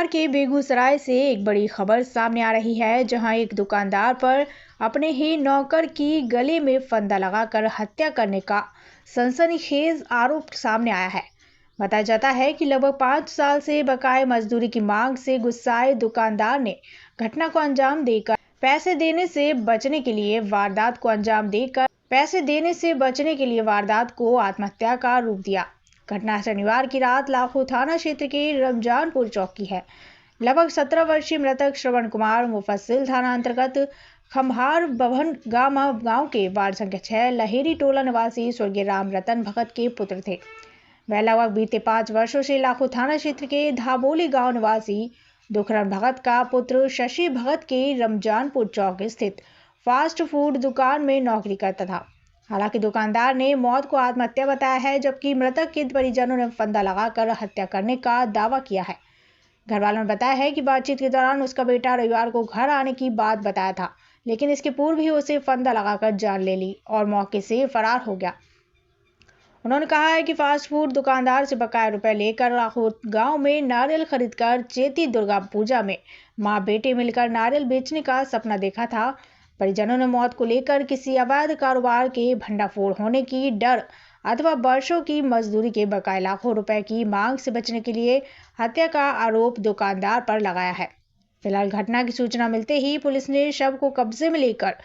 के बेगूसराय से एक बड़ी खबर सामने आ रही है, जहां एक दुकानदार पर अपने ही नौकर की गले में फंदा लगाकर हत्या करने का सनसनीखेज आरोप सामने आया है। बताया जाता है कि लगभग 5 साल से बकाये मजदूरी की मांग से गुस्साए दुकानदार ने घटना को अंजाम देकर पैसे देने से बचने के लिए वारदात को आत्महत्या का रूप दिया। घटना शनिवार की रात लाखों थाना क्षेत्र के रमजानपुर चौक की है। लगभग 17 वर्षीय मृतक श्रवण कुमार मुफस्सिल थाना अंतर्गत खम्हार भवन गांव के वार्ड संख्या 6 लहेरी टोला निवासी स्वर्गीय राम रतन भगत के पुत्र थे। वह लगभग बीते 5 वर्षों से लाखों थाना क्षेत्र के धाबोली गांव निवासी दुखरन भगत का पुत्र शशि भगत के रमजानपुर चौक स्थित फास्ट फूड दुकान में नौकरी करता था। हालांकि दुकानदार ने मौत को आत्महत्या बताया है, जबकि मृतक के परिजनों ने फंदा लगाकर हत्या करने का दावा किया है। घर वालों ने बताया है कि बातचीत के दौरान उसका बेटा रविवार को घर आने की बात बताया था, लेकिन इसके पूर्व ही उसे फंदा लगाकर जान ले ली और मौके से फरार हो गया। उन्होंने कहा है कि फास्ट फूड दुकानदार से बकाया रुपए लेकर लाखों गांव में नारियल खरीदकर चेती दुर्गा पूजा में मां बेटे मिलकर नारियल बेचने का सपना देखा था। परिजनों ने मौत को लेकर किसी अवैध कारोबार के भंडाफोड़ होने की डर अथवा वर्षों की मजदूरी के बकाये लाखों रुपए की मांग से बचने के लिए हत्या का आरोप दुकानदार पर लगाया है। फिलहाल घटना की सूचना मिलते ही पुलिस ने शव को कब्जे में लेकर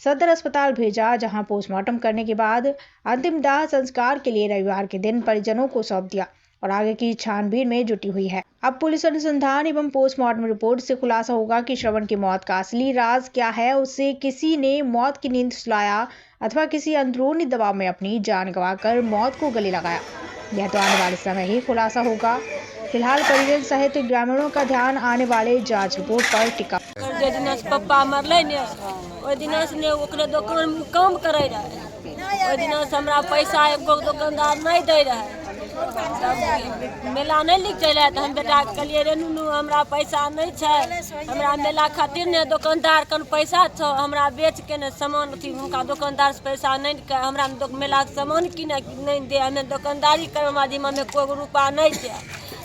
सदर अस्पताल भेजा, जहां पोस्टमार्टम करने के बाद अंतिम दाह संस्कार के लिए रविवार के दिन परिजनों को सौंप दिया और आगे की छानबीन में जुटी हुई है। अब पुलिस अनुसंधान एवं पोस्टमार्टम रिपोर्ट से खुलासा होगा कि श्रवण की मौत का असली राज क्या है। उसे किसी ने मौत की नींद सुलाया अथवा किसी अंदरूनी दबाव में अपनी जान गंवाकर मौत को गले लगाया, यह तो आने वाले समय ही खुलासा होगा। फिलहाल परिजन सहित ग्रामीणों का ध्यान आने वाले जांच रिपोर्ट पर टिका। पप्पा मरले ने ओइ दिना से ओकरे दुकान में काम करे रहे। ओइ दिना से हमरा पैसा एको दुकानदार नहीं दे रहे। मेला नहीं लिख चले तो हम बेटा कहलिए रे नुनू हमरा पैसा नहीं है, हमरा मेला खातिर ने दुकानदार कन पैसा छो, हमरा बेच के ने सामान थी उनका दुकानदार से पैसा नहीं के हमरा मेला के सामान किने नहीं दे, हमें दुकानदारी करे माजी में कोई रुपया नहीं दे।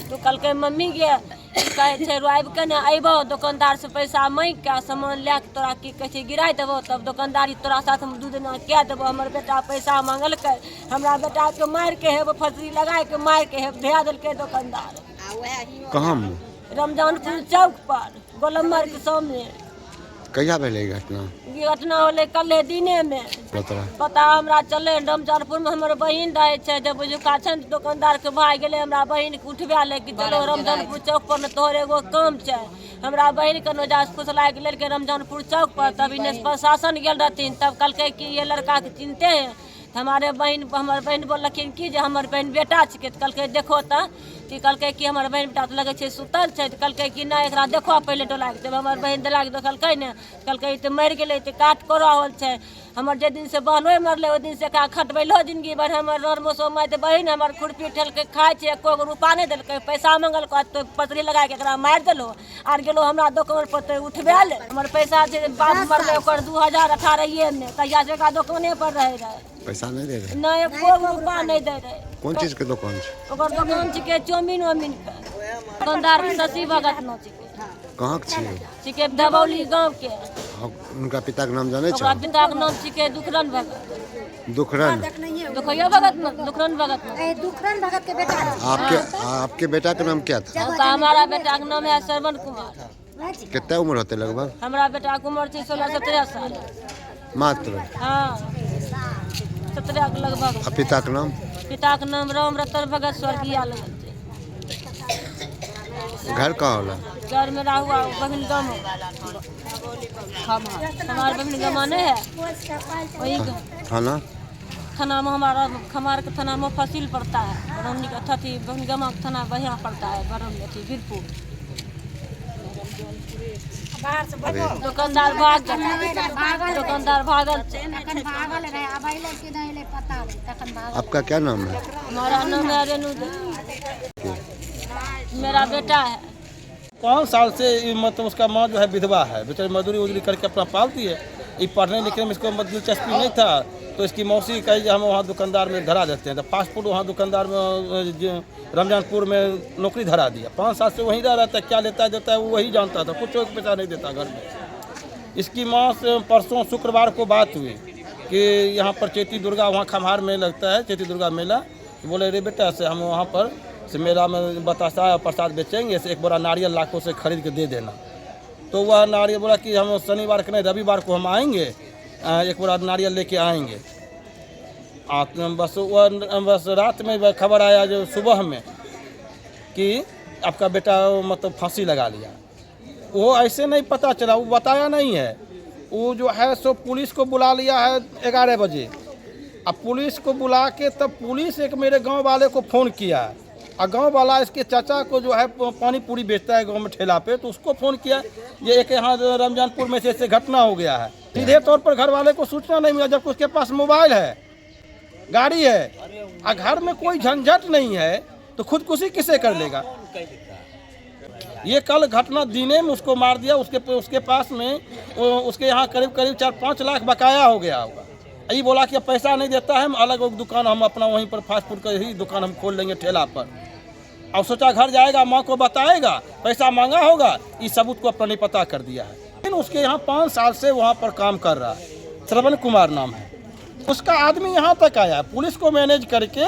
तो कल के मम्मी गे कहे रोब के ने अबो दुकानदार से पैसा मांग के सामान लै के तोरा की कहे गिरा देबो, तब दुकानदारी तोरा साथ हम 2 दिना क्या देबो। हमर बेटा पैसा मांगल के हमरा बेटा के मार के है फसरी लगा के मार के है भेज दिल के दुकानदार। कहाँ? रमजानपुर चौक पर गोलम्बर के सामने। कहिया भेलै घटना? घटना होले कल दिने में पता हमरा चले। रमजानपुर में हमर बहन रहे छे, जब बुझुका छन दुकानदार के भाई गेले हमरा बहन के उठबा ले कि चलो रमजानपुर चौक पर न तोहर एगो काम छे। हमरा बहन के नोजास फुसला के लेके रमजानपुर चौक पर, तभी ने प्रशासन गेल रहथिन, तब कहलकै कि ये लड़का के चिन्हते हैं। हमर बहन बोलखिन कि जे हमर बहन बेटा छिके, कहलकै देखो त कि कहलकै कि हमर बहन बेटा तो लगे छे सुतल छे, कहलकै कि ना एकरा देखो पहले डोला के। जब हमर बहन डोला के देखलकै ने कहलकै त मर गेलै, त काट कोरा होल छे। हमर जे दिन से बहनों मरले ओ दिन से का खटबैलो जिंदगी भर। हमर नर मोसो माय त बहन हमर खुरपी ठेल के खाय छे, एको रुपा नहीं देलकै। पैसा मंगल को तो पतरी लगा के एकरा मार देलो आर गेलो हमरा दुकान पर त उठबा ले। हमर पैसा छे बाप मरले ओकर 2018 में, तहिया से का दुकाने पर रहे पैसा नहीं दे रहे, नहीं एको रुपा नहीं दे रहे। कौन चीज के दुकान छे? ओकर दुकान छिके चौमिन वमिन के। दुकानदार शशि भगत न छिके। कहाँ के छिके धबौली गांव के। उनका पिता के नाम जाने छे? ओकर पिता के नाम छिके दुखरन भगत। दुखरन भगत न दुखरन भगत न दुखरन भगत के बेटा। आपके बेटा का नाम क्या था? हमारा बेटा का नाम है श्रवण कुमार। कितना उम्र होते लगभग? हमारा बेटा की उम्र थी 16-17 साल मात्र। हाँ 17 के लगभग। पिता का नाम? पिता का नाम राम रतन भगत स्वर्गीय। घर कहाँ होला? घर में हुआ बहन गम हमारा बहन गमा नहीं है वही थाना में हमारा खमार के थाना में फसील पड़ता है। बरौनी का थी बहन गमा का थाना बढ़िया पड़ता है बरौनी वीरपुर। दुकानदार भागल। आपका क्या नाम है? हमारा नाम है रेणु। मेरा बेटा है। 5 साल से मतलब उसका माँ जो है विधवा है, बेचारी मजदूरी उजूरी करके अपना पालती है। ये पढ़ने लिखने में इसको दिलचस्पी नहीं था, तो इसकी मौसी कही हम वहाँ दुकानदार में धरा देते हैं। तो फास्ट फूड वहाँ दुकानदार में रमजानपुर में नौकरी धरा दिया। 5 साल से वहीं रह रहा था, क्या लेता है देता है वो वही जानता था, कुछ पैसा नहीं देता घर में। इसकी माँ से परसों शुक्रवार को बात हुई कि यहाँ पर चैती दुर्गा वहाँ खम्हार में लगता है, चैती दुर्गा मेला। बोले रे बेटा से हम वहाँ पर से मेला में बतासा प्रसाद बेचेंगे, से एक बोरा नारियल लाखों से खरीद के दे देना। तो वह नारियल बोला कि हम शनिवार के नहीं रविवार को हम आएंगे, एक बोरा नारियल लेके आएंगे। बस रात में खबर आया जो सुबह में कि आपका बेटा मतलब फांसी लगा लिया। वो ऐसे नहीं पता चला, वो बताया नहीं है। वो जो है सो पुलिस को बुला लिया है 11 बजे। अब पुलिस को बुला के तब पुलिस एक मेरे गांव वाले को फ़ोन किया और गांव वाला इसके चाचा को जो है पानी पूरी बेचता है गांव में ठेला पे, तो उसको फ़ोन किया ये एक यहाँ रमजानपुर में से घटना हो गया है। सीधे तौर पर घर वाले को सूचना नहीं मिला, जबकि उसके पास मोबाइल है, गाड़ी है और घर में कोई झंझट नहीं है, तो खुदकुशी किसे कर लेगा। ये कल घटना दिने में उसको मार दिया। उसके पास में उसके यहाँ करीब 4-5 लाख बकाया हो गया होगा। ये बोला कि पैसा नहीं देता है, हम अलग दुकान हम अपना वहीं पर फास्ट फूड का ही दुकान हम खोल लेंगे ठेला पर। और सोचा घर जाएगा, माँ को बताएगा, पैसा मांगा होगा, इस सबूत को अपना नहीं पता कर दिया है। लेकिन उसके यहाँ 5 साल से वहाँ पर काम कर रहा है, श्रवण कुमार नाम है उसका। आदमी यहाँ तक आया पुलिस को मैनेज करके,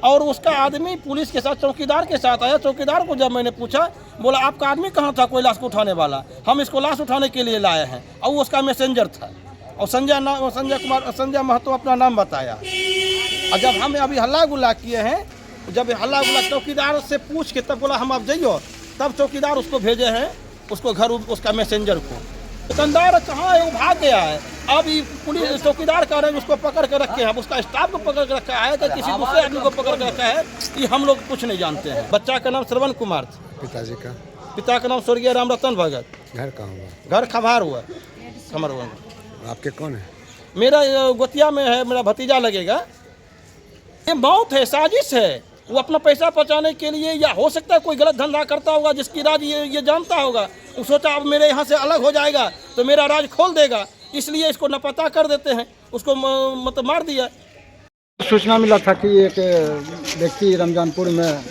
और उसका आदमी पुलिस के साथ चौकीदार के साथ आया। चौकीदार को जब मैंने पूछा, बोला आपका आदमी कहाँ था कोई लाश को उठाने वाला? हम इसको लाश उठाने के लिए लाए हैं। और वो उसका मैसेंजर था, और संजय महतो अपना नाम बताया। और जब हम अभी हल्ला गुल्ला किए हैं, जब हल्ला गुल्ला चौकीदार से पूछ के तब बोला हम अब जाइयो, तब चौकीदार उसको भेजे हैं उसको घर, उसका मैसेंजर को। दुकानदार कहाँ है? वो भाग गया है। अब ये पुलिस चौकीदार कह रहे हैं उसको पकड़ के रखे हैं, अब उसका स्टाफ को पकड़ के रखा है कि किसी दूसरे आदमी को पकड़ के रखा है, ये हम लोग कुछ नहीं जानते हैं। बच्चा का नाम श्रवण कुमार था, पिताजी का पिता का नाम स्वर्गीय राम रतन भगत। घर कहाँ हुआ? घर खम्हार हुआ, खमर हुआ। आपके कौन है? मेरा गोतिया में है, मेरा भतीजा लगेगा। ये मौत है, साजिश है। वो अपना पैसा बचाने के लिए, या हो सकता है कोई गलत धंधा करता होगा जिसकी राज ये जानता होगा। वो सोचा अब मेरे यहाँ से अलग हो जाएगा तो मेरा राज खोल देगा, इसलिए इसको नपता कर देते हैं, उसको मतलब मार दिया। सूचना मिला था कि एक व्यक्ति रमजानपुर में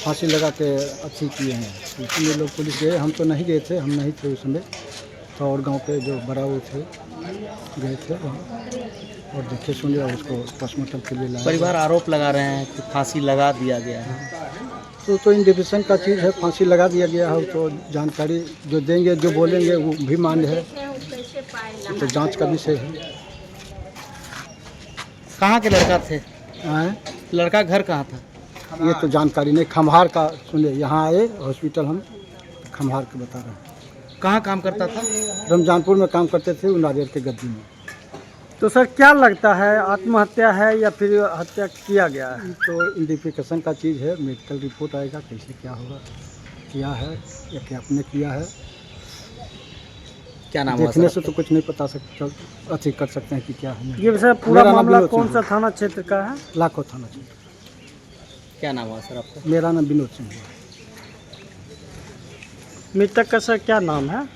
फांसी लगा के अच्छी किए हैं, इसलिए लोग पुलिस गए। हम तो नहीं गए थे, हम नहीं थे उस समय, तो और गांव के जो बड़ा वो थे गए थे वहाँ और देखे सुने और उसको पोस्टमार्टम के लिए लाए। परिवार आरोप लगा रहे हैं कि फांसी लगा दिया गया है। तो इंडिविजुअल का चीज़ है, फांसी लगा दिया गया है। तो जानकारी जो देंगे, जो बोलेंगे वो भी मान्य है, तो जांच का विषय है। कहाँ के लड़का थे? लड़का घर कहाँ था ये तो जानकारी नहीं। खम्हार का सुने, यहाँ आए हॉस्पिटल, हम खम्हार के बता रहे हैं। कहाँ काम करता था? रमजानपुर में काम करते थे, नारियल के गद्दी में। तो सर क्या लगता है, आत्महत्या है या फिर हत्या किया गया है? तो इन्वेस्टिगेशन का चीज़ है, मेडिकल रिपोर्ट आएगा, कैसे क्या होगा, किया है या क्या आपने किया है। क्या नाम देखने से तो कुछ नहीं पता सकता, अच्छी कर सकते हैं कि क्या है। ये सर पूरा मामला कौन सा थाना क्षेत्र का है? लाखों थाना क्षेत्र। क्या नाम हुआ सर आपका? मेरा नाम विनोद सिंह है। मृतक का सर क्या नाम है?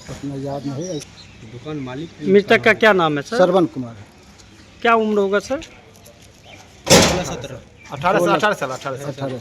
अपना याद नहीं। दुकान मालिक मृतक का क्या नाम है सर? श्रवण कुमार है। क्या उम्र होगा सर? 18 साल।